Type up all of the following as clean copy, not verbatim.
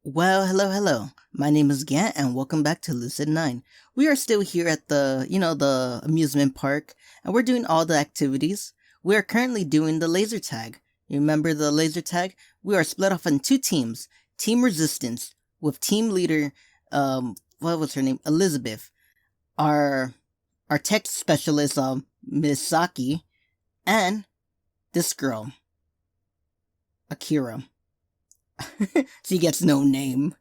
Well, hello. My name is Gant and welcome back to Lucid9. We are still here at the amusement park and we're doing all the activities. We are currently doing the laser tag. You remember the laser tag? We are split off in two teams. Team Resistance with team leader, what was her name? Elizabeth. Our tech specialist, Misaki, and this girl, Akira. She gets no name.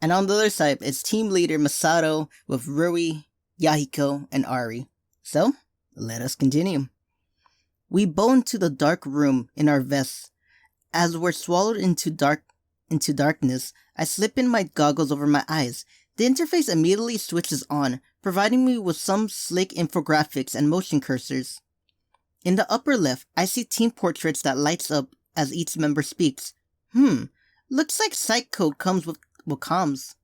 And on the other side, it's team leader Masato with Rui, Yahiko, and Ari. So, let us continue. We bow into the dark room in our vests. As we're swallowed into darkness, I slip in my goggles over my eyes. The interface immediately switches on, providing me with some slick infographics and motion cursors. In the upper left, I see team portraits that lights up as each member speaks. Looks like psych code comes with comms.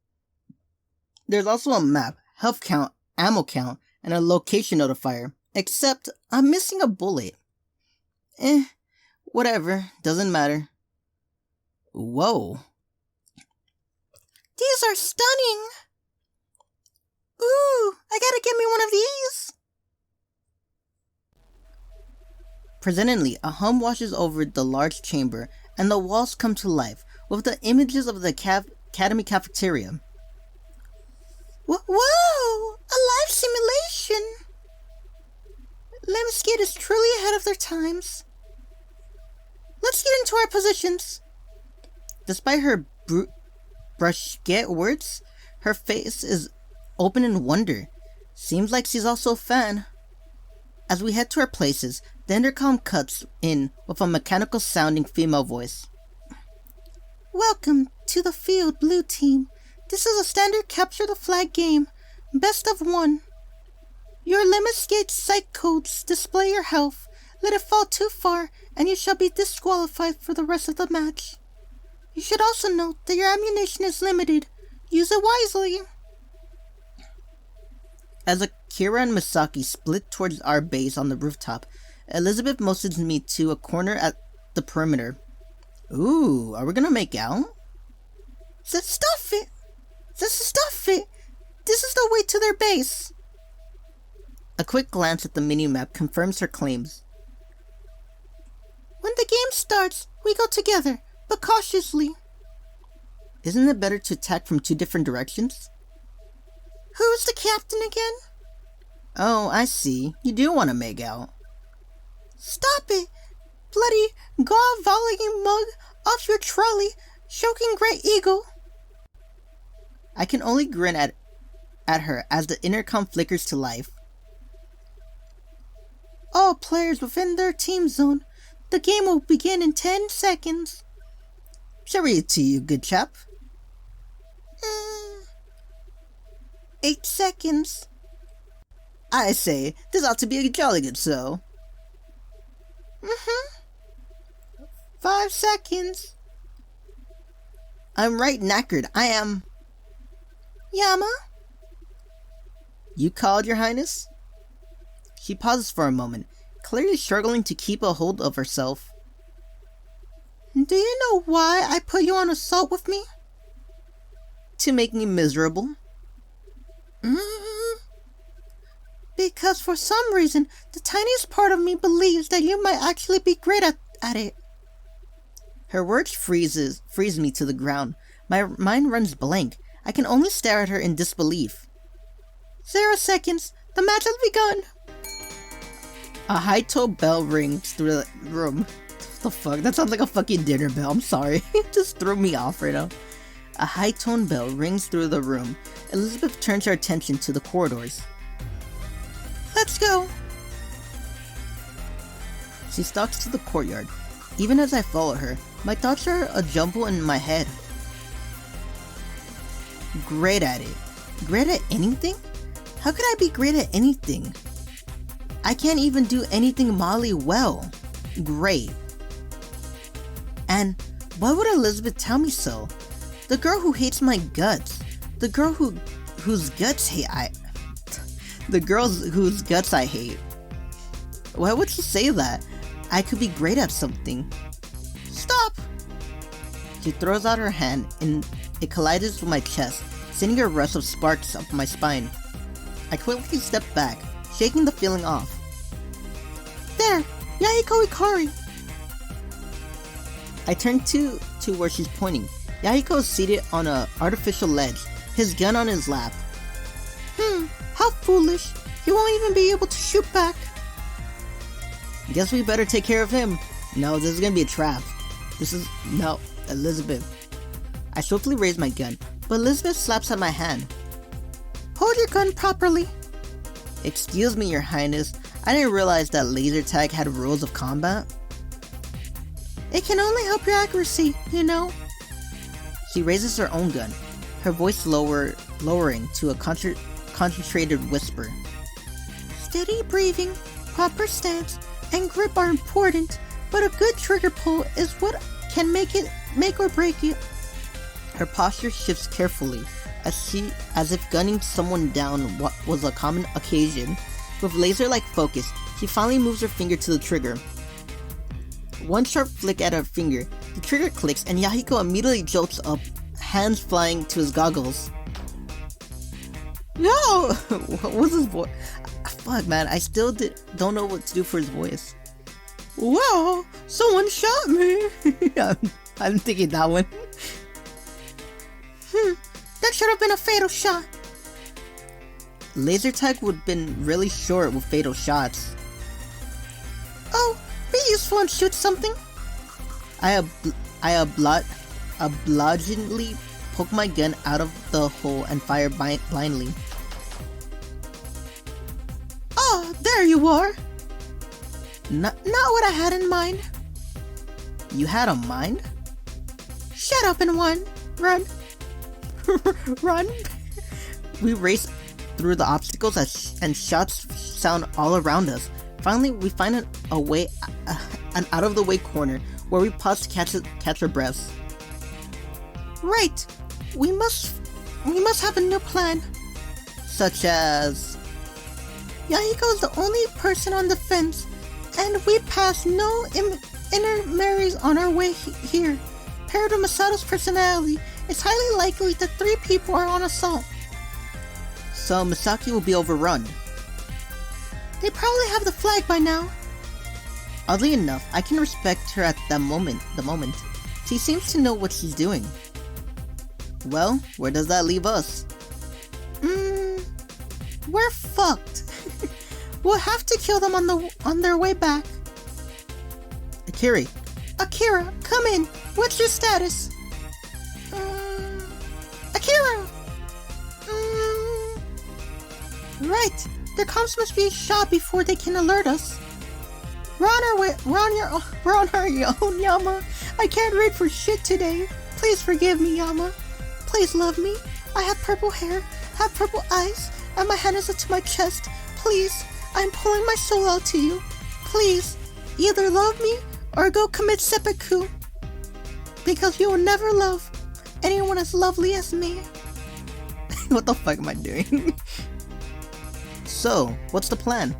There's also a map, health count, ammo count, and a location notifier. Except, I'm missing a bullet. Whatever, doesn't matter. Whoa. These are stunning! Ooh, I gotta get me one of these! Presently, a hum washes over the large chamber, and the walls come to life, with the images of the Academy cafeteria. Whoa! A live simulation! Lemskid is truly ahead of their times. Let's get into our positions. Despite her brushget words, her face is open in wonder. Seems like she's also a fan. As we head to our places, the intercom cuts in with a mechanical sounding female voice. Welcome to the field, Blue Team. This is a standard capture the flag game. Best of 1. Your Lemskid psych codes display your health. Let it fall too far, and you shall be disqualified for the rest of the match. You should also note that your ammunition is limited. Use it wisely. As Akira and Misaki split towards our base on the rooftop, Elizabeth motions me to a corner at the perimeter. Ooh, are we gonna make out? Stuff it! Stuff it! This is the way to their base! A quick glance at the minimap confirms her claims. When the game starts, we go together, but cautiously. Isn't it better to attack from two different directions? Who's the captain again? Oh, I see. You do want to make out. Stop it! Bloody gaw volleying mug off your trolley, choking Great Eagle. I can only grin at her as the intercom flickers to life. All players within their team zone. The game will begin in 10 seconds. Shall read it to you, good chap. 8 seconds. I say, this ought to be a jolly good show. 5 seconds. I'm right knackered. I am... Yama? You called, Your Highness? She pauses for a moment, clearly struggling to keep a hold of herself. Do you know why I put you on assault with me? To make me miserable. Because for some reason, the tiniest part of me believes that you might actually be great at it. Her words freeze me to the ground. My mind runs blank. I can only stare at her in disbelief. 0 seconds. The match has begun. A high-tone bell rings through the room. What the fuck? That sounds like a fucking dinner bell. I'm sorry. It just threw me off right now. A high-tone bell rings through the room. Elizabeth turns her attention to the corridors. Let's go. She stalks to the courtyard. Even as I follow her, my thoughts are a jumble in my head. Great at it. Great at anything? How could I be great at anything? I can't even do anything Molly well. Great. And why would Elizabeth tell me so? The girl who hates my guts. The girl whose guts The girls whose guts I hate. Why would she say that? I could be great at something. Stop! She throws out her hand It collided with my chest, sending a rush of sparks up my spine. I quickly stepped back, shaking the feeling off. There! Yahiko Ikari! I turned to where she's pointing. Yahiko is seated on an artificial ledge, his gun on his lap. How foolish. He won't even be able to shoot back. Guess we better take care of him. No, this is gonna be a trap. No, Elizabeth. I swiftly raise my gun, but Elizabeth slaps at my hand. Hold your gun properly. Excuse me, Your Highness. I didn't realize that laser tag had rules of combat. It can only help your accuracy, you know. She raises her own gun, her voice lowering to a concentrated whisper. Steady breathing, proper stance, and grip are important, but a good trigger pull is what can make or break it. Her posture shifts carefully, as if gunning someone down was a common occasion. With laser-like focus, she finally moves her finger to the trigger. One sharp flick at her finger, the trigger clicks and Yahiko immediately jolts up, hands flying to his goggles. Yo! What was his voice? Fuck, man, I still don't know what to do for his voice. Wow, someone shot me! I'm thinking that one. That should have been a fatal shot. Laser tag would have been really short with fatal shots. Oh, be useful and shoot something. I obligingly poke my gun out of the hole and fire blindly. Oh, there you are. Not what I had in mind. You had a mind? Shut up and run. Run! We race through the obstacles and shots sound all around us. Finally, we find an out-of-the-way corner where we pause to catch our breaths. Right. We must have a new plan. Such as... Yahiko is the only person on the fence, and we pass no intermarries on our way here. Paired with Masato's personality, it's highly likely that 3 people are on assault. So Misaki will be overrun. They probably have the flag by now. Oddly enough, I can respect her at the moment. She seems to know what she's doing. Well, where does that leave us? We're fucked. We'll have to kill them on their way back. Akira, come in. What's your status? Akira! Right. Their comms must be shot before they can alert us. We're on our own, Yama. I can't read for shit today. Please forgive me, Yama. Please love me. I have purple hair, have purple eyes, and my hand is up to my chest. Please, I'm pulling my soul out to you. Please, either love me or go commit seppuku. Because you will never love anyone as lovely as me. What the fuck am I doing? So, what's the plan?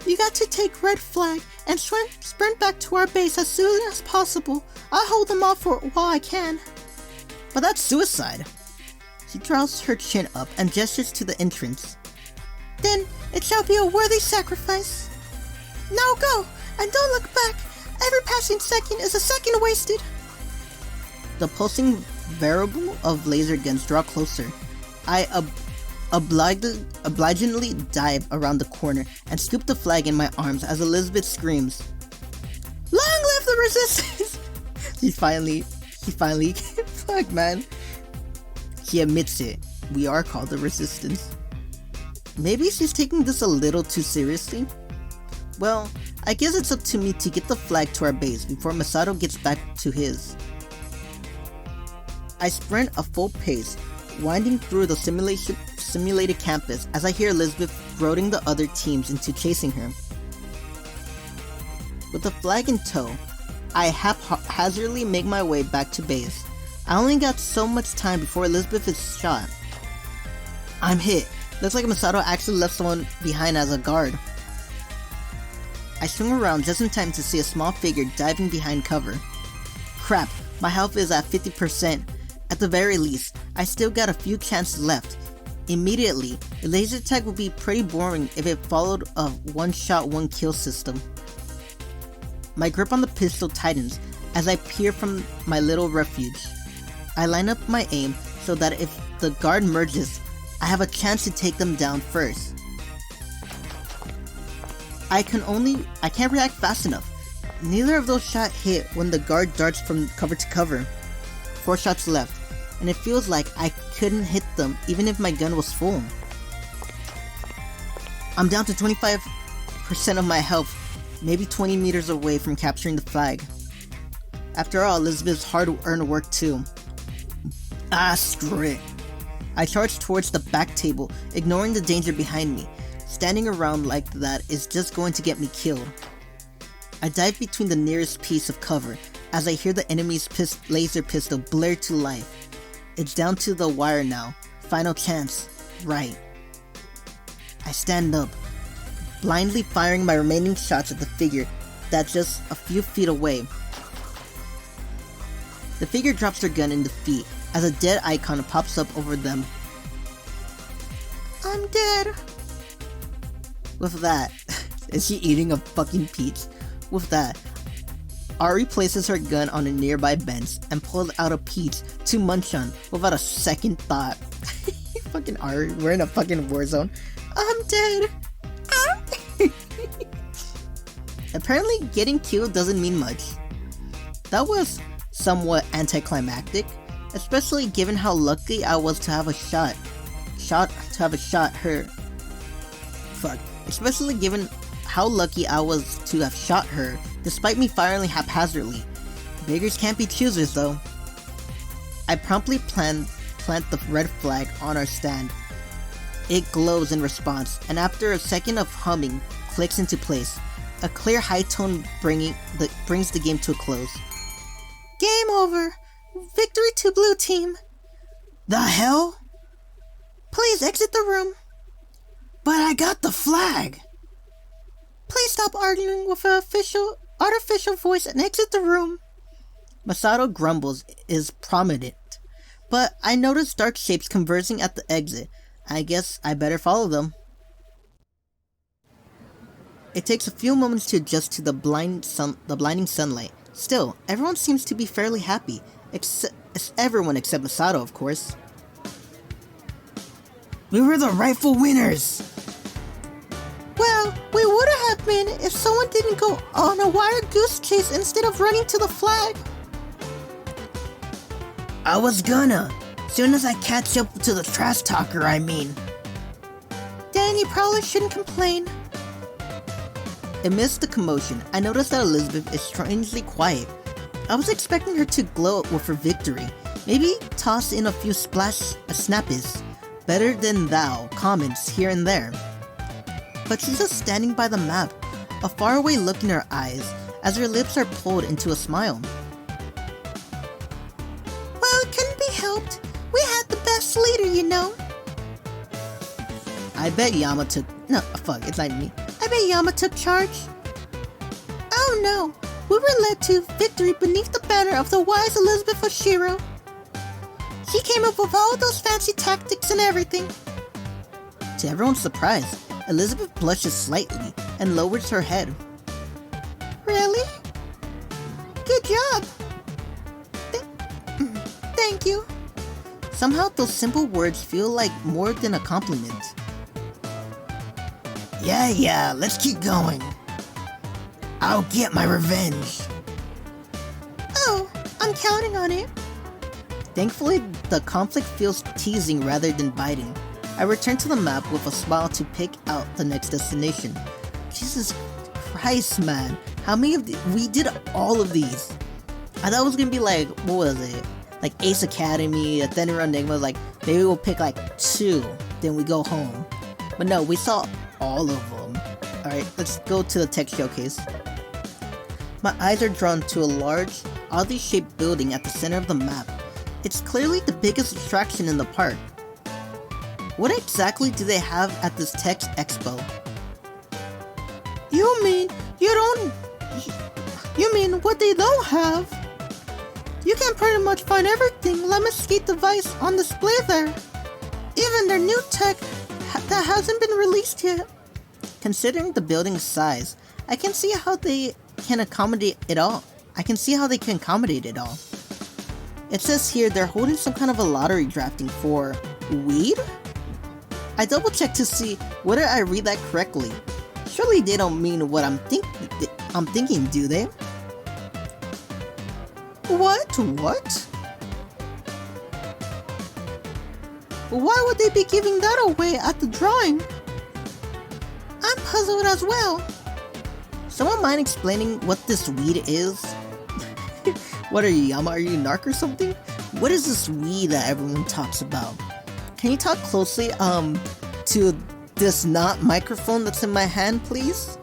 You got to take red flag and sprint back to our base as soon as possible. I'll hold them off for while I can. But that's suicide. She draws her chin up and gestures to the entrance. Then it shall be a worthy sacrifice. Now go, and don't look back. Every passing second is a second wasted. The pulsing variable of laser guns draw closer. I obligingly dive around the corner and scoop the flag in my arms as Elizabeth screams, "Long live the resistance!" He finally, fuck man. He admits it. We are called the Resistance. Maybe she's taking this a little too seriously? Well, I guess it's up to me to get the flag to our base before Masato gets back to his. I sprint a full pace, winding through the simulated campus as I hear Elizabeth goading the other teams into chasing her. With the flag in tow, I haphazardly make my way back to base. I only got so much time before Elizabeth is shot. I'm hit. Looks like Masato actually left someone behind as a guard. I swing around just in time to see a small figure diving behind cover. Crap, my health is at 50%, At the very least, I still got a few chances left. Immediately, the laser tag would be pretty boring if it followed a one-shot, one-kill system. My grip on the pistol tightens as I peer from my little refuge. I line up my aim so that if the guard merges, I have a chance to take them down first. I can't react fast enough. Neither of those shots hit when the guard darts from cover to cover. 4 shots left, and it feels like I couldn't hit them even if my gun was full. I'm down to 25% of my health, maybe 20 meters away from capturing the flag. After all, Elizabeth's hard-earned work too. Screw it. I charge towards the back table, ignoring the danger behind me. Standing around like that is just going to get me killed. I dive between the nearest piece of cover as I hear the enemy's laser pistol blare to life. It's down to the wire now. Final chance. Right. I stand up, blindly firing my remaining shots at the figure that's just a few feet away. The figure drops their gun in defeat as a dead icon pops up over them. I'm dead. With that, is she eating a fucking peach? With that, Ari places her gun on a nearby bench and pulls out a peach to munch on without a second thought. Fucking Ari, we're in a fucking war zone. I'm dead. Apparently, getting killed doesn't mean much. That was somewhat anticlimactic, especially given how lucky I was to have a shot her. Especially given how lucky I was to have shot her, despite me firing haphazardly. Beggars can't be choosers, though. I promptly plant the red flag on our stand. It glows in response, and after a second of humming, clicks into place. A clear high tone brings the game to a close. Game over. Victory to blue team. The hell? Please exit the room. But I got the flag! Please stop arguing with an artificial voice and exit the room. Masato grumbles is prominent, but I notice dark shapes conversing at the exit. I guess I better follow them. It takes a few moments to adjust to the blinding sunlight. Still, everyone seems to be fairly happy. Everyone except Masato, of course. We were the rightful winners! Well, we would have been if someone didn't go on a wild goose chase instead of running to the flag. I was gonna. Soon as I catch up to the trash talker, I mean. Dan, you probably shouldn't complain. Amidst the commotion, I noticed that Elizabeth is strangely quiet. I was expecting her to glow up with her victory. Maybe toss in a few snappies. Better than thou comments here and there. But she's just standing by the map, a faraway look in her eyes, as her lips are pulled into a smile. Well, it couldn't be helped. We had the best leader, you know. I bet Yama took... No, fuck, it's not me. I bet Yama took charge. Oh no, we were led to victory beneath the banner of the wise Elizabeth Oshiro. She came up with all those fancy tactics and everything. To everyone's surprise, Elizabeth blushes slightly and lowers her head. Really? Good job. Thank you. Somehow those simple words feel like more than a compliment. Yeah, let's keep going. I'll get my revenge. Oh, I'm counting on it. Thankfully, the conflict feels teasing rather than biting. I return to the map with a smile to pick out the next destination. Jesus Christ, man. How many of we did all of these? I thought it was gonna be like, what was it? Like Ace Academy, Athena Enigma, like maybe we'll pick like 2, then we go home. But no, we saw all of them. Alright, let's go to the tech showcase. My eyes are drawn to a large, oddly shaped building at the center of the map. It's clearly the biggest attraction in the park. What exactly do they have at this tech expo? You mean what they don't have? You can pretty much find everything Lemon device on display there. Even their new tech that hasn't been released yet. Considering the building's size, I can see how they can accommodate it all. It says here they're holding some kind of a lottery drafting for weed? I double checked to see whether I read that correctly. Surely they don't mean what I'm thinking, do they? What? Why would they be giving that away at the drawing? I'm puzzled as well. Someone mind explaining what this weed is? What are you, Yama? Are you narc or something? What is this weed that everyone talks about? Can you talk closely, to this not microphone that's in my hand, please?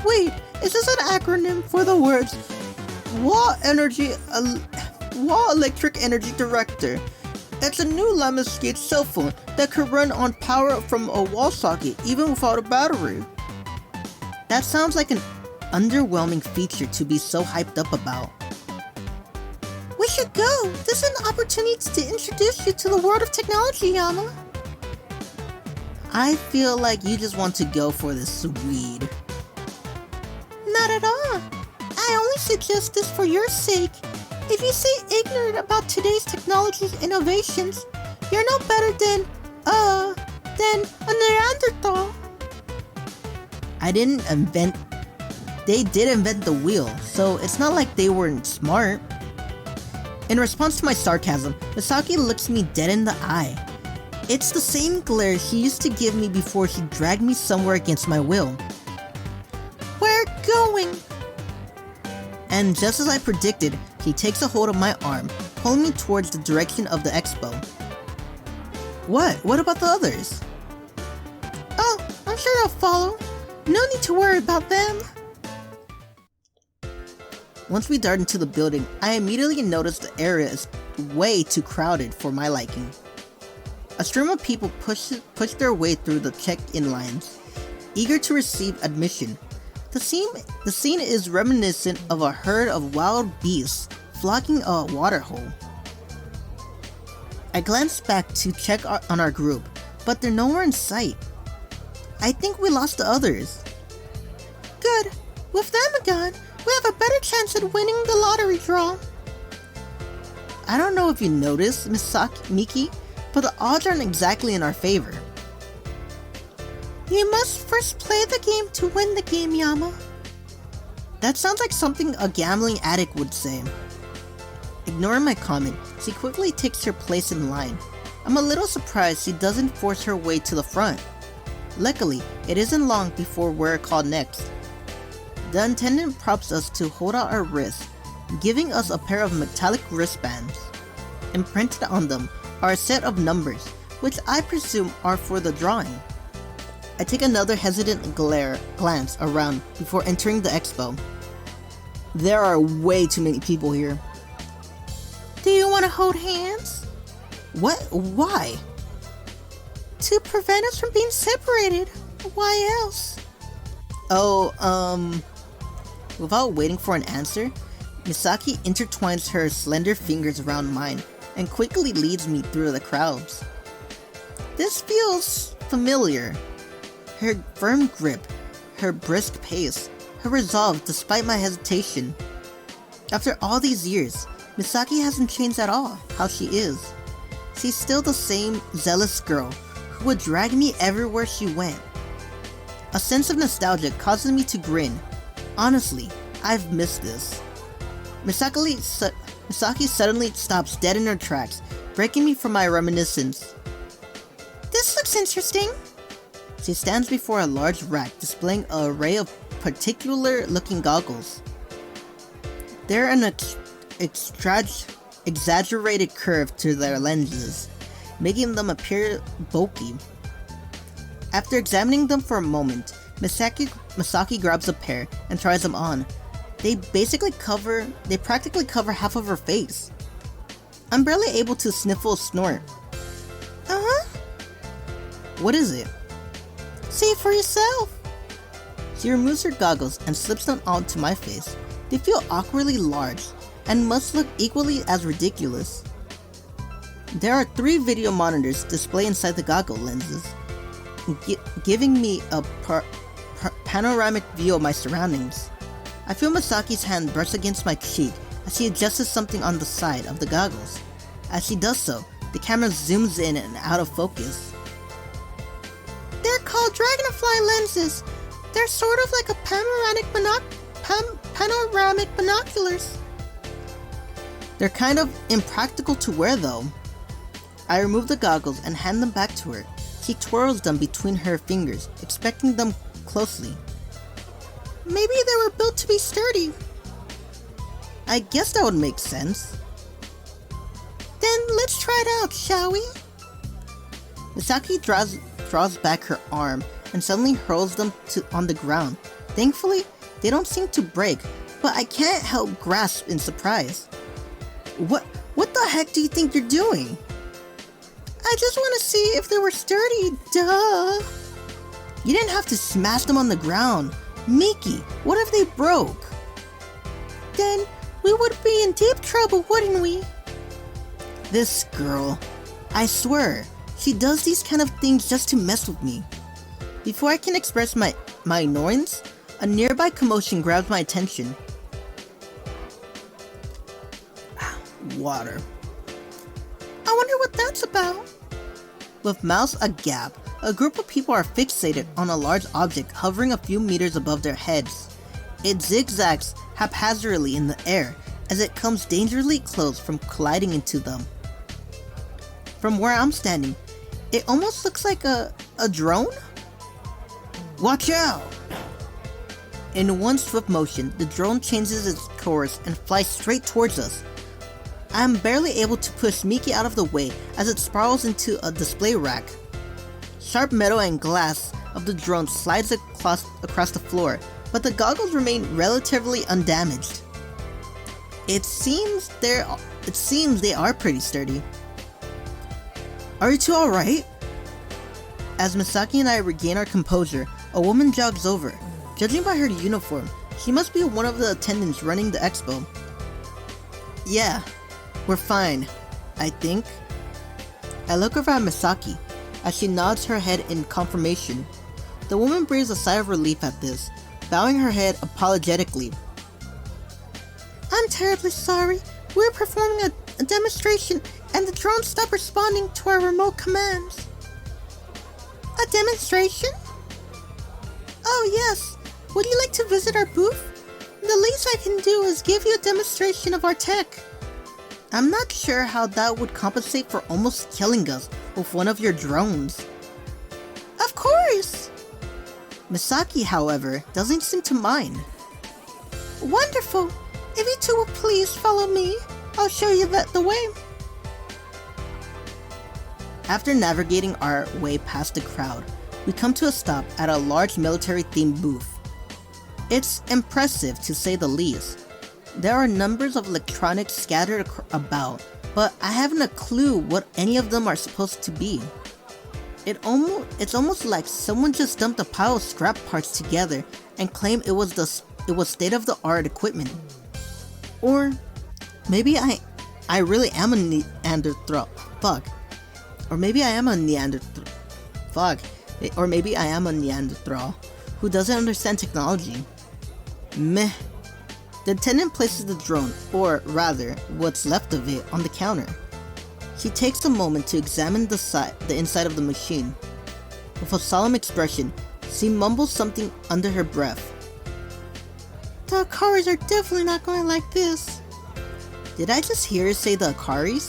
Wait, is this an acronym for the words Wall Electric Energy Director? It's a new Lemon cell phone that could run on power from a wall socket, even without a battery. That sounds like an underwhelming feature to be so hyped up about. We should go! This is an opportunity to introduce you to the world of technology, Yama. I feel like you just want to go for this weed. Not at all. I only suggest this for your sake. If you stay ignorant about today's technology's innovations, you're no better than a Neanderthal. They did invent the wheel, so it's not like they weren't smart. In response to my sarcasm, Misaki looks me dead in the eye. It's the same glare he used to give me before he dragged me somewhere against my will. We're going! And just as I predicted, he takes a hold of my arm, pulling me towards the direction of the expo. What? What about the others? Oh, I'm sure they'll follow. No need to worry about them. Once we dart into the building, I immediately noticed the area is way too crowded for my liking. A stream of people push their way through the check-in lines, eager to receive admission. The scene is reminiscent of a herd of wild beasts flocking a waterhole. I glanced back to check on our group, but they're nowhere in sight. I think we lost the others. Good. With them gone, we have a better chance at winning the lottery draw. I don't know if you noticed, Miss Miki, but the odds aren't exactly in our favor. You must first play the game to win the game, Yama. That sounds like something a gambling addict would say. Ignoring my comment, she quickly takes her place in line. I'm a little surprised she doesn't force her way to the front. Luckily, it isn't long before we're called next. The attendant prompts us to hold out our wrists, giving us a pair of metallic wristbands. Imprinted on them are a set of numbers, which I presume are for the drawing. I take another hesitant glance around before entering the expo. There are way too many people here. Do you want to hold hands? What? Why? To prevent us from being separated. Why else? Without waiting for an answer, Misaki intertwines her slender fingers around mine and quickly leads me through the crowds. This feels familiar. Her firm grip, her brisk pace, her resolve despite my hesitation. After all these years, Misaki hasn't changed at all how she is. She's still the same zealous girl who would drag me everywhere she went. A sense of nostalgia causes me to grin. Honestly, I've missed this. Misaki suddenly stops dead in her tracks, breaking me from my reminiscence. This looks interesting. She stands before a large rack displaying an array of particular-looking goggles. They're an exaggerated curve to their lenses, making them appear bulky. After examining them for a moment, Misaki grabs a pair and tries them on. They practically cover half of her face. I'm barely able to sniffle a snort. Uh-huh. What is it? See for yourself. She removes her goggles and slips them onto my face. They feel awkwardly large and must look equally as ridiculous. There are 3 video monitors displayed inside the goggle lenses, giving me a panoramic view of my surroundings. I feel Misaki's hand brush against my cheek as she adjusts something on the side of the goggles. As she does so, the camera zooms in and out of focus. They're called dragonfly lenses. They're sort of like a panoramic binoculars. They're kind of impractical to wear though. I remove the goggles and hand them back to her. She twirls them between her fingers, inspecting them closely. Maybe they were built to be sturdy. I guess that would make sense. Then let's try it out, shall we? Misaki draws back her arm and suddenly hurls them on the ground. Thankfully, they don't seem to break, but I can't help grasp in surprise. What the heck do you think you're doing? I just want to see if they were sturdy, duh. You didn't have to smash them on the ground. Miki, what if they broke? Then we would be in deep trouble, wouldn't we? This girl, I swear, she does these kind of things just to mess with me. Before I can express my annoyance, a nearby commotion grabs my attention. Water. I wonder what that's about. With mouths agape, a group of people are fixated on a large object hovering a few meters above their heads. It zigzags haphazardly in the air as it comes dangerously close from colliding into them. From where I'm standing, it almost looks like a drone? Watch out! In one swift motion, the drone changes its course and flies straight towards us. I am barely able to push Miki out of the way as it spirals into a display rack. Sharp metal and glass of the drone slides across the floor, but the goggles remain relatively undamaged. It seems they are pretty sturdy. Are you two alright? As Misaki and I regain our composure, a woman jogs over. Judging by her uniform, she must be one of the attendants running the expo. Yeah, we're fine, I think. I look over at Misaki as she nods her head in confirmation. The woman breathes a sigh of relief at this, bowing her head apologetically. I'm terribly sorry. We're performing a demonstration and the drone stopped responding to our remote commands. A demonstration? Oh yes. Would you like to visit our booth? The least I can do is give you a demonstration of our tech. I'm not sure how that would compensate for almost killing us with one of your drones. Of course! Misaki, however, doesn't seem to mind. Wonderful! If you two will please follow me, I'll show you the way. After navigating our way past the crowd, we come to a stop at a large military-themed booth. It's impressive to say the least. There are numbers of electronics scattered about, but I haven't a clue what any of them are supposed to be. It's almost like someone just dumped a pile of scrap parts together and claimed it was state-of-the-art equipment. Or maybe I really am a Neanderthal. Fuck. Or maybe I am a Neanderthal. Fuck. Or maybe I am a Neanderthal who doesn't understand technology. Meh. The attendant places the drone, or rather, what's left of it, on the counter. She takes a moment to examine the inside of the machine. With a solemn expression, she mumbles something under her breath. The Akaris are definitely not going like this. Did I just hear her say the Akaris?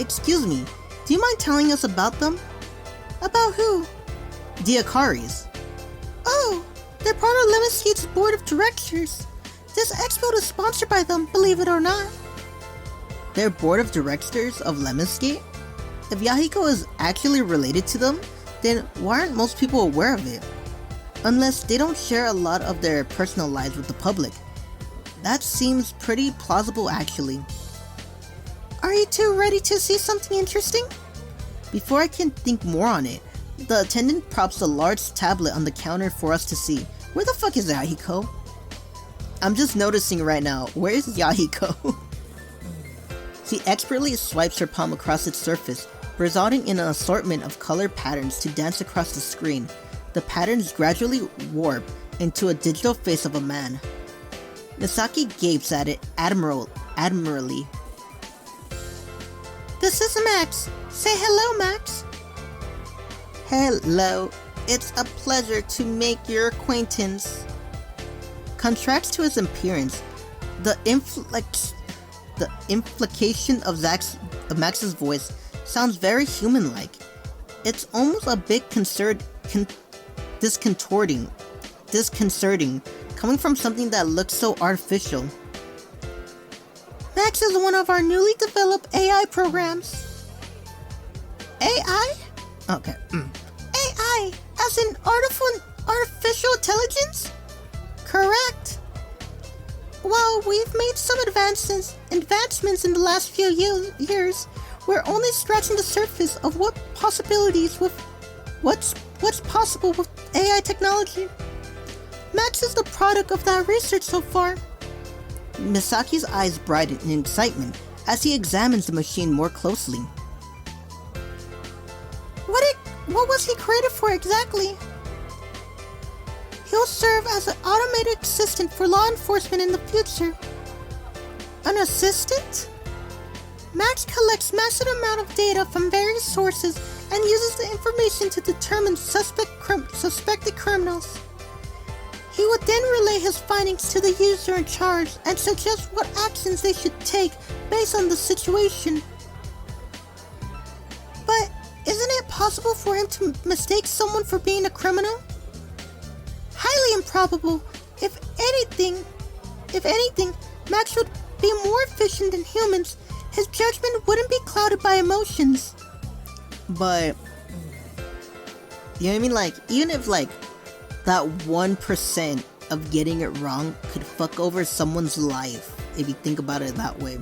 Excuse me, do you mind telling us about them? About who? The Akaris. Oh, they're part of Lemonscape's board of directors. This expo is sponsored by them, believe it or not. They're board of directors of Lemonscape? If Yahiko is actually related to them, then why aren't most people aware of it? Unless they don't share a lot of their personal lives with the public. That seems pretty plausible actually. Are you two ready to see something interesting? Before I can think more on it, the attendant props a large tablet on the counter for us to see. Where the fuck is Yahiko? I'm just noticing right now, where's Yahiko? She expertly swipes her palm across its surface, resulting in an assortment of color patterns to dance across the screen. The patterns gradually warp into a digital face of a man. Misaki gapes at it admirably. This is Max. Say hello, Max. Hello, it's a pleasure to make your acquaintance. Contrast to his appearance, the implication of Max's voice sounds very human-like. It's almost a bit disconcerting, coming from something that looks so artificial. Max is one of our newly developed AI programs. AI? Okay. AI, as in artificial intelligence? Correct. While we've made some advancements in the last few years, we're only scratching the surface of what's possible with AI technology. Max is the product of that research so far. Misaki's eyes brighten in excitement as he examines the machine more closely. What was he created for exactly? He'll serve as an automated assistant for law enforcement in the future. An assistant? Max collects massive amount of data from various sources and uses the information to determine suspected criminals. He would then relay his findings to the user in charge and suggest what actions they should take based on the situation. But isn't it possible for him to mistake someone for being a criminal? Highly improbable. If anything, Max would be more efficient than humans. His judgment wouldn't be clouded by emotions. But, you know what I mean? Like, even if, like, that 1% of getting it wrong could fuck over someone's life, if you think about it that way.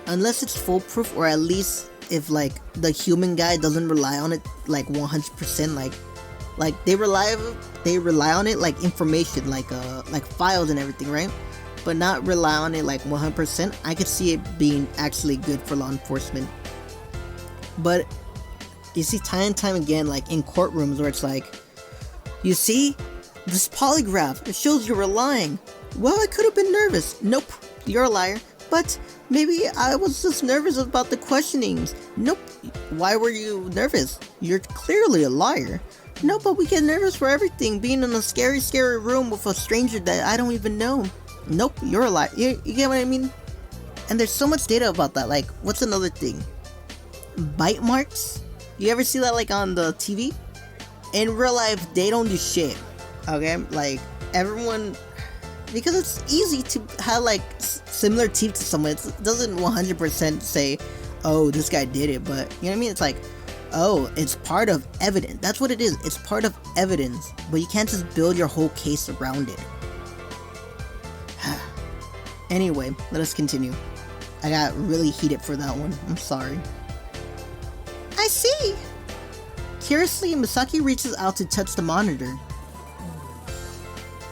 Unless it's foolproof, or at least if, like, the human guy doesn't rely on it, like, 100%, like they rely on it like information, like files and everything, right? But not rely on it like 100%. I could see it being actually good for law enforcement. But you see time and time again, like in courtrooms, where it's like, you see, this polygraph, it shows you were lying. Well, I could have been nervous. Nope, you're a liar. But maybe I was just nervous about the questionings. Nope, why were you nervous? You're clearly a liar. No, but we get nervous for everything, being in a scary room with a stranger that I don't even know. Nope, you're a liar. You get what I mean? And there's so much data about that. Like, what's another thing? Bite marks? You ever see that, like, on the TV? In real life, they don't do shit. Okay? Like, everyone... Because it's easy to have, like, similar teeth to someone. It doesn't 100% say, oh, this guy did it. But, you know what I mean? It's like, oh, it's part of evidence. That's what it is. It's part of evidence. But you can't just build your whole case around it. Anyway, let us continue. I got really heated for that one. I'm sorry. I see. Curiously, Misaki reaches out to touch the monitor.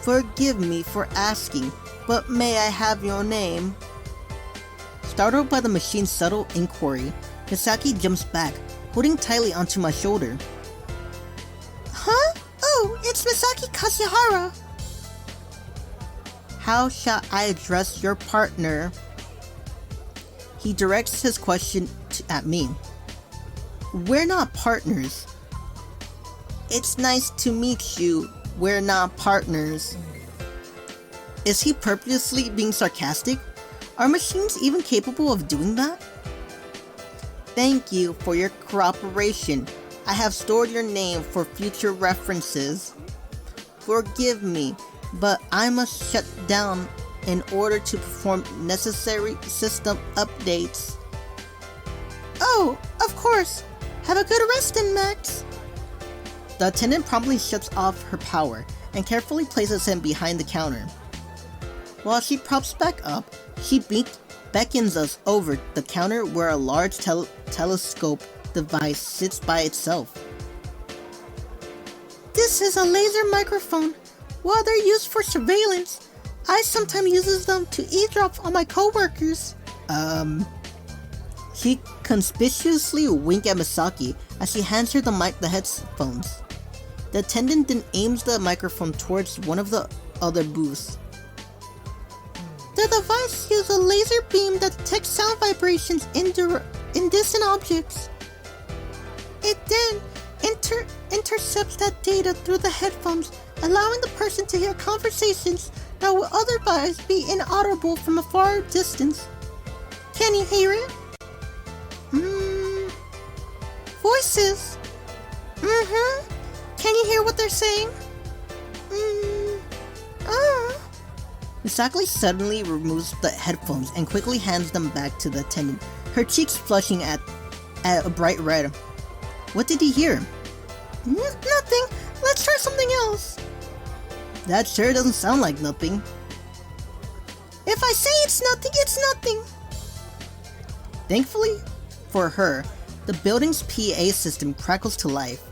Forgive me for asking, but may I have your name? Startled by the machine's subtle inquiry, Misaki jumps back, holding tightly onto my shoulder. Huh? Oh, it's Misaki Kashihara. How shall I address your partner? He directs his question at me. We're not partners. It's nice to meet you. We're not partners. Is he purposely being sarcastic? Are machines even capable of doing that? Thank you for your cooperation. I have stored your name for future references. Forgive me, but I must shut down in order to perform necessary system updates. Oh, of course. Have a good rest then, Max. The attendant promptly shuts off her power and carefully places him behind the counter. While she props back up, she beckons us over the counter where a large telescope device sits by itself. This is a laser microphone. While they're used for surveillance, I sometimes uses them to eavesdrop on my coworkers. She conspicuously winks at Misaki as she hands her the headphones. The attendant then aims the microphone towards one of the other booths. The device uses a laser beam that detects sound vibrations in distant objects. It then intercepts that data through the headphones, allowing the person to hear conversations that would otherwise be inaudible from a far distance. Can you hear it? Voices. Can you hear what they're saying? Misaki suddenly removes the headphones and quickly hands them back to the attendant, her cheeks flushing at a bright red. What did he hear? Nothing. Let's try something else. That sure doesn't sound like nothing. If I say it's nothing, it's nothing. Thankfully for her, the building's PA system crackles to life.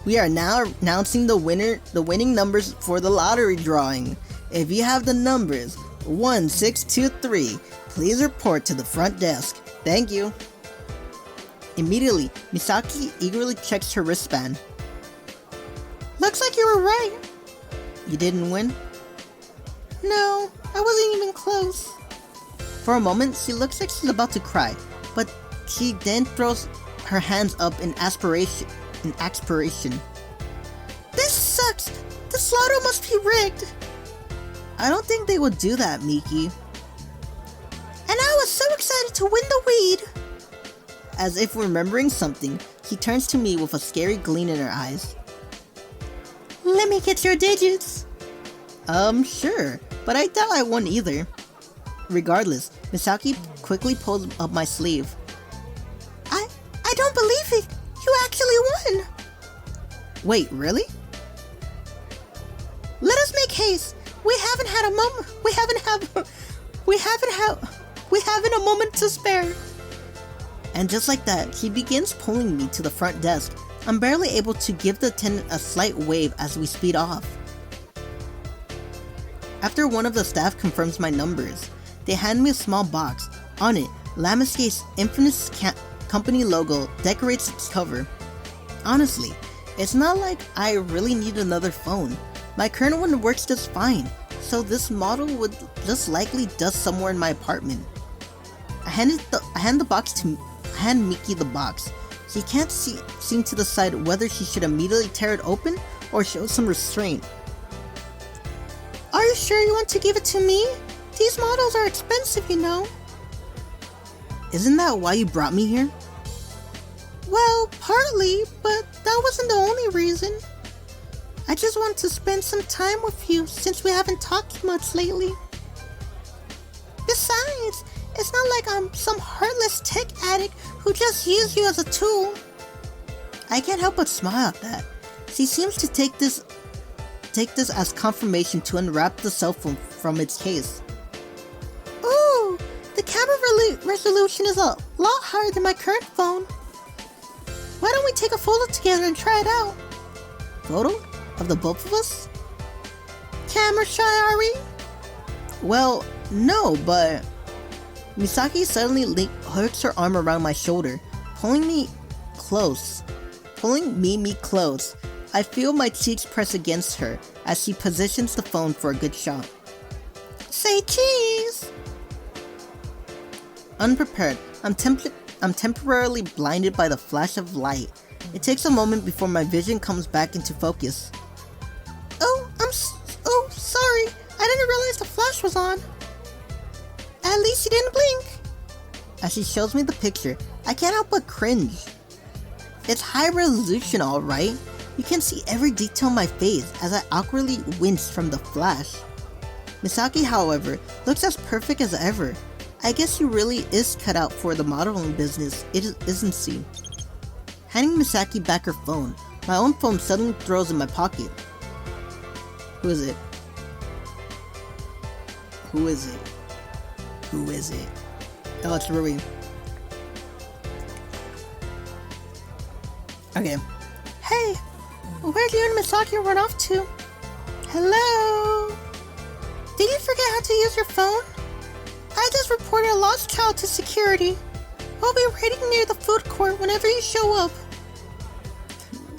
We are now announcing the winning numbers for the lottery drawing. If you have the numbers 1623, please report to the front desk. Thank you. Immediately, Misaki eagerly checks her wristband. Looks like you were right. You didn't win? No, I wasn't even close. For a moment, she looks like she's about to cry, but she then throws her hands up in aspiration. This sucks! This lotto must be rigged! I don't think they would do that, Miki. And I was so excited to win the weed! As if remembering something, she turns to me with a scary gleam in her eyes. Let me get your digits! Sure, but I doubt I won either. Regardless, Misaki quickly pulls up my sleeve. I don't believe it! You actually won! Wait, really? Let us make haste. We haven't a moment to spare. And just like that, she begins pulling me to the front desk. I'm barely able to give the attendant a slight wave as we speed off. After one of the staff confirms my numbers, they hand me a small box. On it, Lamescape's infamous company logo decorates its cover. Honestly, it's not like I really need another phone. My current one works just fine, so this model would just likely dust somewhere in my apartment. I hand Miki the box. She can't seem to decide whether she should immediately tear it open or show some restraint. Are you sure you want to give it to me? These models are expensive, you know. Isn't that why you brought me here? Well, partly, but that wasn't the only reason. I just want to spend some time with you since we haven't talked much lately. Besides, it's not like I'm some heartless tech addict who just used you as a tool. I can't help but smile at that. She seems to take this as confirmation to unwrap the cell phone from its case. Ooh, the camera resolution is a lot higher than my current phone. Why don't we take a photo together and try it out? Photo? Of the both of us? Camera shy, are we? Well, no, but... Misaki suddenly hooks her arm around my shoulder, pulling me close. I feel my cheeks press against her as she positions the phone for a good shot. Say cheese! Unprepared, I'm temporarily blinded by the flash of light. It takes a moment before my vision comes back into focus. Oh, sorry. I didn't realize the flash was on. At least you didn't blink. As she shows me the picture, I can't help but cringe. It's high resolution, alright. You can see every detail in my face as I awkwardly wince from the flash. Misaki, however, looks as perfect as ever. I guess she really is cut out for the modeling business, isn't she? Handing Misaki back her phone, my own phone suddenly throws in my pocket. Who is it? Who is it? Who is it? Oh, it's Rui. Okay. Hey, where do you and Misaki run off to? Hello? Did you forget how to use your phone? I just reported a lost child to security. I'll be waiting near the food court whenever you show up.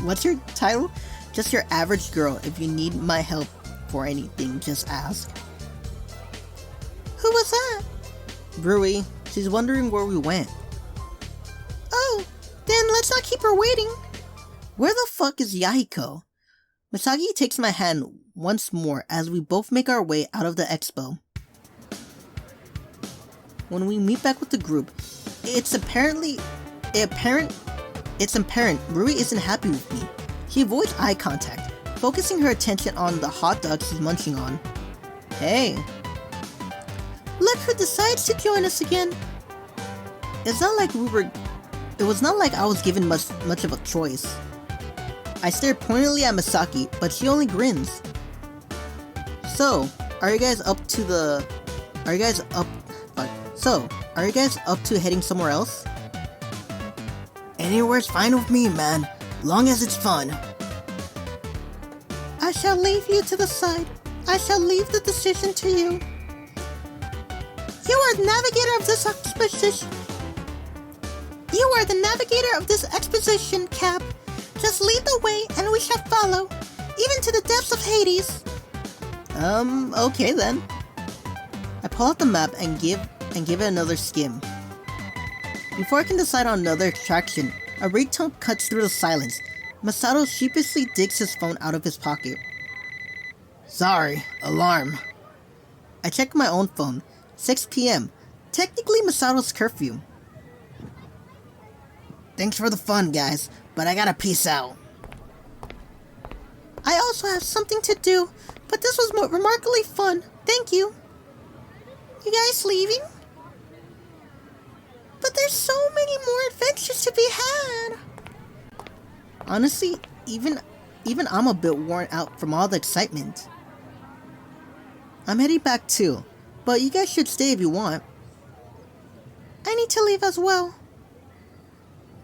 What's your title? Just your average girl. If you need my help for anything, just ask. Who was that? Rui. She's wondering where we went. Oh, then let's not keep her waiting. Where the fuck is Yahiko? Misaki takes my hand once more as we both make our way out of the expo. When we meet back with the group, it's apparent Rui isn't happy with me. She avoids eye contact, focusing her attention on the hot dog she's munching on. Hey. Look who decides to join us again. It was not like I was given much of a choice. I stare pointedly at Misaki, but she only grins. So, are you guys up to heading somewhere else? Anywhere's fine with me, man. Long as it's fun. I shall leave you to the side. I shall leave the decision to you. You are the navigator of this exposition. You are the navigator of this exposition, Cap. Just lead the way and we shall follow, even to the depths of Hades. Okay then. I pull out the map and give it another skim. Before I can decide on another attraction, a ringtone cuts through the silence. Masato sheepishly digs his phone out of his pocket. Sorry, alarm. I check my own phone. 6 p.m. Technically Masato's curfew. Thanks for the fun, guys, but I gotta peace out. I also have something to do, but this was remarkably fun. Thank you. You guys leaving? But there's so many more adventures to be had. Honestly, even I'm a bit worn out from all the excitement. I'm heading back too, but you guys should stay if you want. I need to leave as well.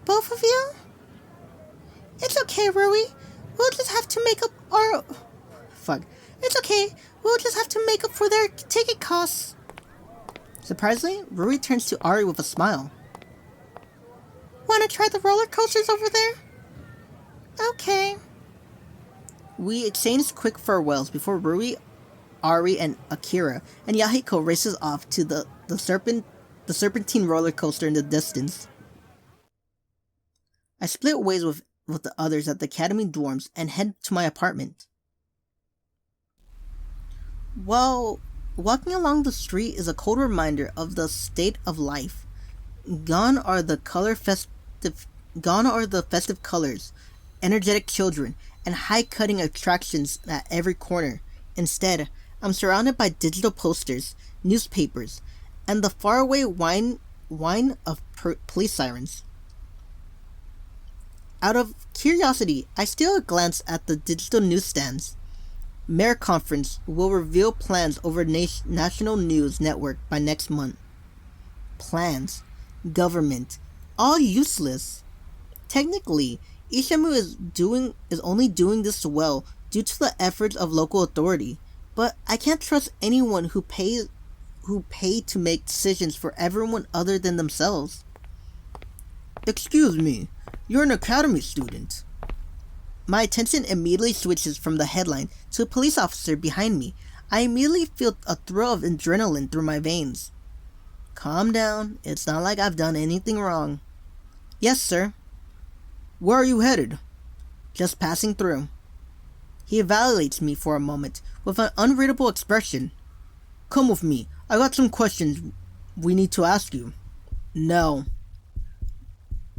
Both of you? It's okay, Rui. We'll just have to make up our... Fuck. It's okay. We'll just have to make up for their ticket costs. Surprisingly, Rui turns to Ari with a smile. Wanna try the roller coasters over there? Okay. We exchange quick farewells before Rui, Ari, and Akira and Yahiko races off to the serpentine roller coaster in the distance. I split ways with the others at the academy dorms and head to my apartment. While walking along the street is a cold reminder of the state of life. Gone are the festive colors, energetic children, and high-cutting attractions at every corner. Instead, I'm surrounded by digital posters, newspapers, and the faraway whine of police sirens. Out of curiosity, I steal a glance at the digital newsstands. Mayor Conference will reveal plans over national news network by next month. Plans, government, all useless. Technically, Isamu is only doing this well due to the efforts of local authority, but I can't trust anyone who pay to make decisions for everyone other than themselves. Excuse me, you're an academy student. My attention immediately switches from the headline to a police officer behind me. I immediately feel a thrill of adrenaline through my veins. Calm down, it's not like I've done anything wrong. Yes, sir. Where are you headed? Just passing through. He evaluates me for a moment with an unreadable expression. Come with me, I got some questions we need to ask you. No.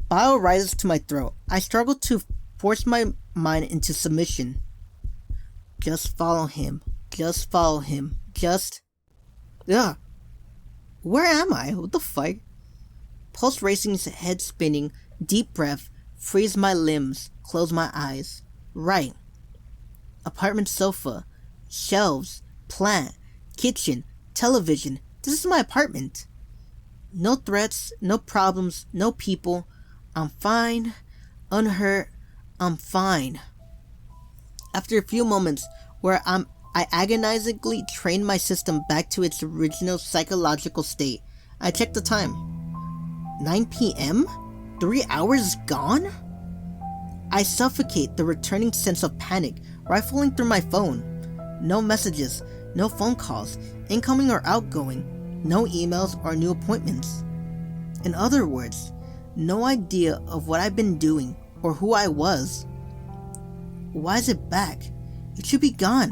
Bile rises to my throat. I struggle to force my mind into submission. Just follow him. Just follow him. Just... Ugh. Where am I? What the fuck? Pulse racing, head spinning, deep breath, freeze my limbs, close my eyes. Right. Apartment sofa, shelves, plant, kitchen, television. This is my apartment. No threats, no problems, no people. I'm fine, unhurt, I'm fine. After a few moments where I'm I agonizingly trained my system back to its original psychological state. I checked the time. 9 p.m.? 3 hours gone? I suffocate the returning sense of panic, rifling through my phone. No messages, no phone calls, incoming or outgoing, no emails or new appointments. In other words, no idea of what I've been doing or who I was. Why is it back? It should be gone.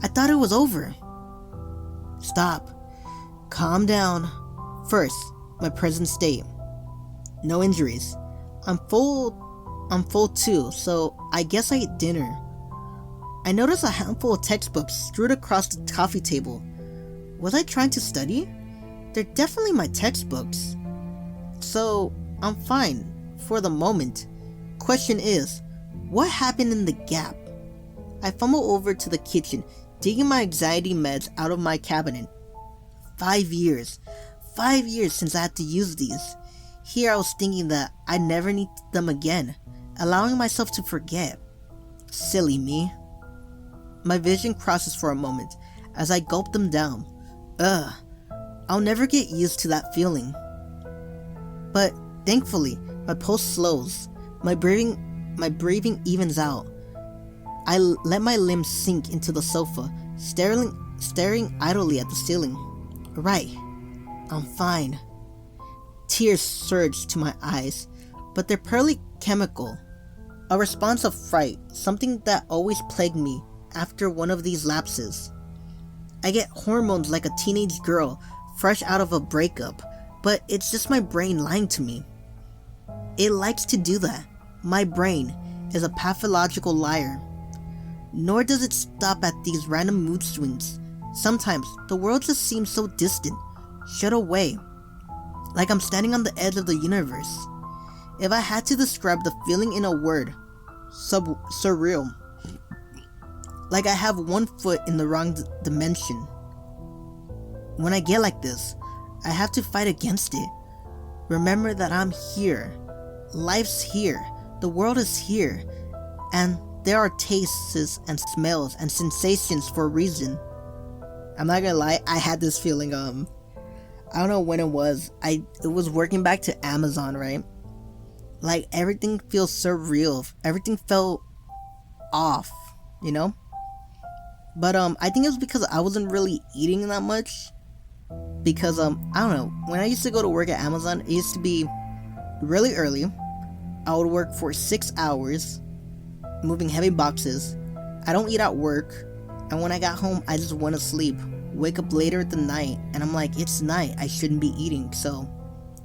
I thought it was over. Stop. Calm down. First, my present state. No injuries. I'm full too, so I guess I ate dinner. I noticed a handful of textbooks strewed across the coffee table. Was I trying to study? They're definitely my textbooks. So, I'm fine, for the moment. Question is, what happened in the gap? I fumble over to the kitchen, digging my anxiety meds out of my cabinet. 5 years. 5 years since I had to use these. Here I was thinking that I'd never need them again, allowing myself to forget. Silly me. My vision crosses for a moment, as I gulp them down. Ugh. I'll never get used to that feeling. But, thankfully, my pulse slows. My breathing evens out. I let my limbs sink into the sofa, staring idly at the ceiling. Right. I'm fine. Tears surge to my eyes, but they're purely chemical. A response of fright, something that always plagued me after one of these lapses. I get hormones like a teenage girl, fresh out of a breakup, but it's just my brain lying to me. It likes to do that. My brain is a pathological liar. Nor does it stop at these random mood swings. Sometimes the world just seems so distant, shut away, like I'm standing on the edge of the universe. If I had to describe the feeling in a word, surreal. Like I have one foot in the wrong dimension. When I get like this, I have to fight against it. Remember that I'm here. Life's here. The world is here. And there are tastes and smells and sensations for a reason. I'm not gonna lie, I had this feeling, I don't know when it was. It was working back to Amazon, right? Like, everything feels surreal. Everything felt off, you know? But, I think it was because I wasn't really eating that much. Because, I don't know. When I used to go to work at Amazon, it used to be really early. I would work for 6 hours, moving heavy boxes. I don't eat at work. And when I got home, I just went to sleep. Wake up later at the night, and I'm like, it's night. I shouldn't be eating. So,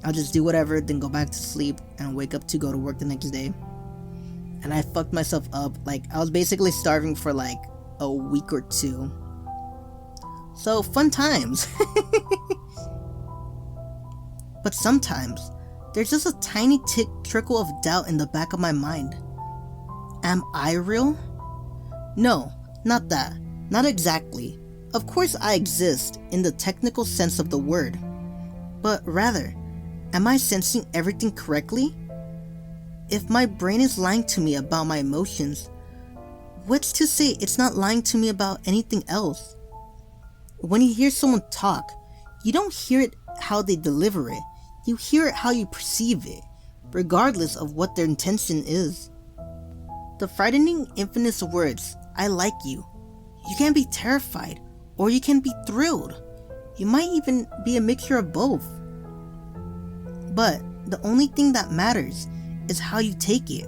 I'll just do whatever, then go back to sleep, and wake up to go to work the next day. And I fucked myself up. Like, I was basically starving for like a week or two. So, fun times. But sometimes, there's just a tiny trickle of doubt in the back of my mind. Am I real? No, not that. Not exactly. Of course I exist in the technical sense of the word. But rather, am I sensing everything correctly? If my brain is lying to me about my emotions, what's to say it's not lying to me about anything else? When you hear someone talk, you don't hear it how they deliver it. You hear it how you perceive it, regardless of what their intention is. The frightening infinite words, I like you. You can be terrified, or you can be thrilled. You might even be a mixture of both. But the only thing that matters is how you take it,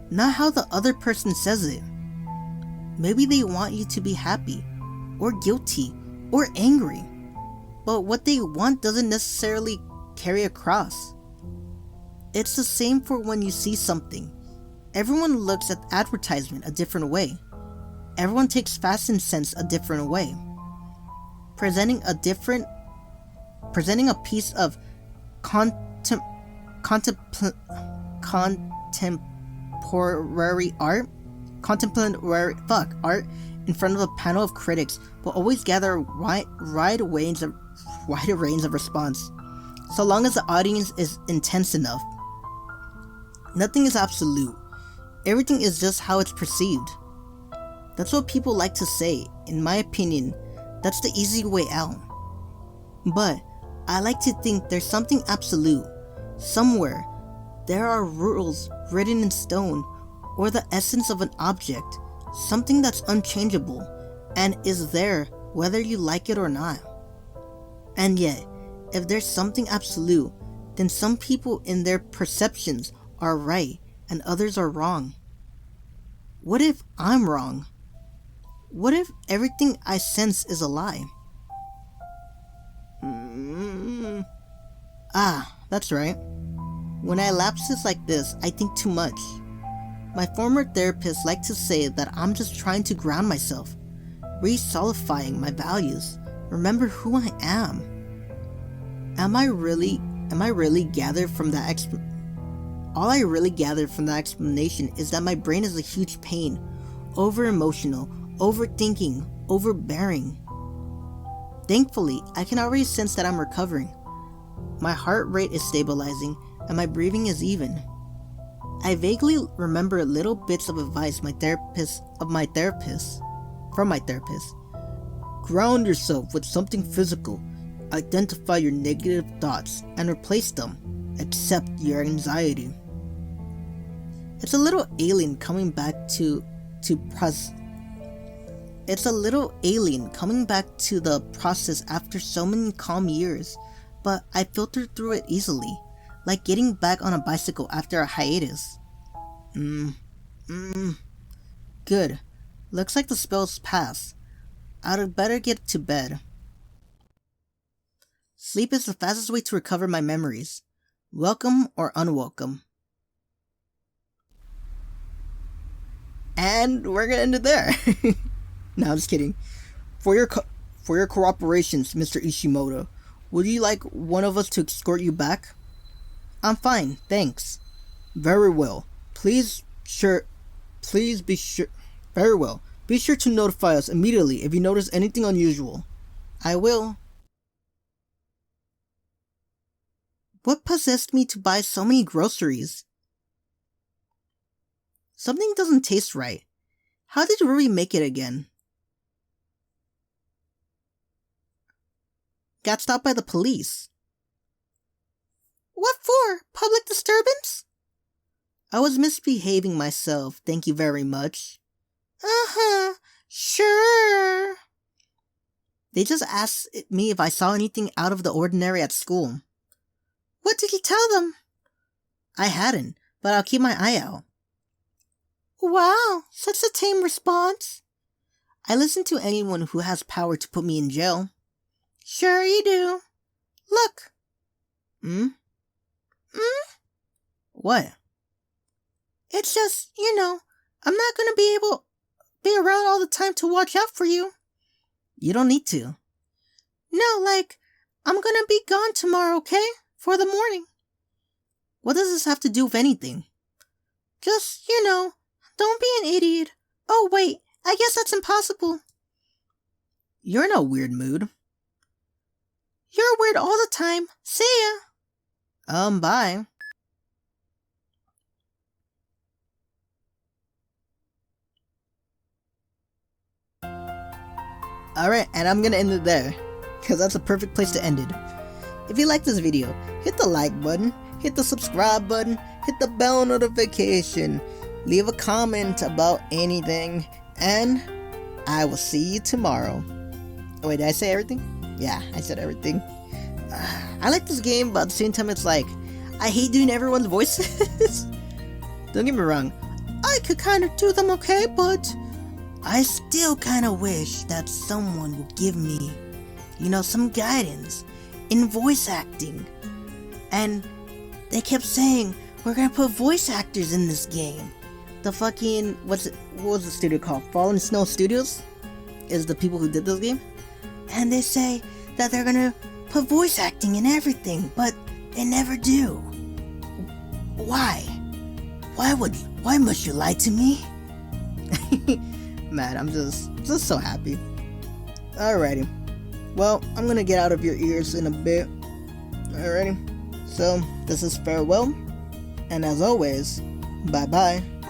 not how the other person says it. Maybe they want you to be happy, or guilty, or angry, but what they want doesn't necessarily carry across. It's the same for when you see something. Everyone looks at advertisement a different way. Everyone takes fashion sense a different way. Presenting a piece of contemporary art in front of a panel of critics will always gather a wide range of response, so long as the audience is intense enough. Nothing is absolute. Everything is just how it's perceived. That's what people like to say. In my opinion, that's the easy way out. But I like to think there's something absolute. Somewhere, there are rules written in stone, or the essence of an object, something that's unchangeable, and is there whether you like it or not. And yet, if there's something absolute, then some people in their perceptions are right and others are wrong. What if I'm wrong? What if everything I sense is a lie? That's right. When I lapses like this, I think too much. My former therapist liked to say that I'm just trying to ground myself, re-solidifying my values, remember who I am. Am I really gathered from that all I really gathered from that explanation is that my brain is a huge pain, over-emotional, overthinking, overbearing. Thankfully, I can already sense that I'm recovering. My heart rate is stabilizing, and my breathing is even. I vaguely remember little bits of advice from my therapist. Ground yourself with something physical. Identify your negative thoughts and replace them. Accept your anxiety. It's a little alien coming back to the process after so many calm years, but I filtered through it easily, like getting back on a bicycle after a hiatus. Good. Looks like the spell's passed. I'd better get to bed. Sleep is the fastest way to recover my memories, welcome or unwelcome. And we're gonna end it there. No, I'm just kidding. For your cooperations, Mr. Ishimoto, would you like one of us to escort you back? I'm fine, thanks. Very well. Please be sure. Very well. Be sure to notify us immediately if you notice anything unusual. I will. What possessed me to buy so many groceries? Something doesn't taste right. How did Ruri make it again? Got stopped by the police. What for? Public disturbance? I was misbehaving myself, thank you very much. Sure. They just asked me if I saw anything out of the ordinary at school. What did you tell them? I hadn't, but I'll keep my eye out. Wow, such a tame response. I listen to anyone who has power to put me in jail. Sure you do. Look. What? It's just, I'm not gonna be around all the time to watch out for you. You don't need to. No, I'm gonna be gone tomorrow, okay? For the morning. What does this have to do with anything? Just, don't be an idiot. Oh, wait, I guess that's impossible. You're in a weird mood. You're weird all the time. See ya. Bye. Alright, and I'm gonna end it there, because that's a perfect place to end it. If you like this video, hit the like button, hit the subscribe button, hit the bell notification, leave a comment about anything, and I will see you tomorrow. Oh wait, did I say everything? Yeah, I said everything. I like this game, but at the same time it's like, I hate doing everyone's voices. Don't get me wrong, I could kind of do them okay, but I still kind of wish that someone would give me, some guidance in voice acting. And they kept saying, we're gonna put voice actors in this game. The fucking, what was the studio called? Fallen Snow Studios is the people who did this game. And they say that they're gonna put voice acting in everything, but they never do. Why? Why must you lie to me? Man, I'm just so happy. Alrighty. Well, I'm gonna get out of your ears in a bit. Alrighty. So, this is farewell. And as always, bye bye.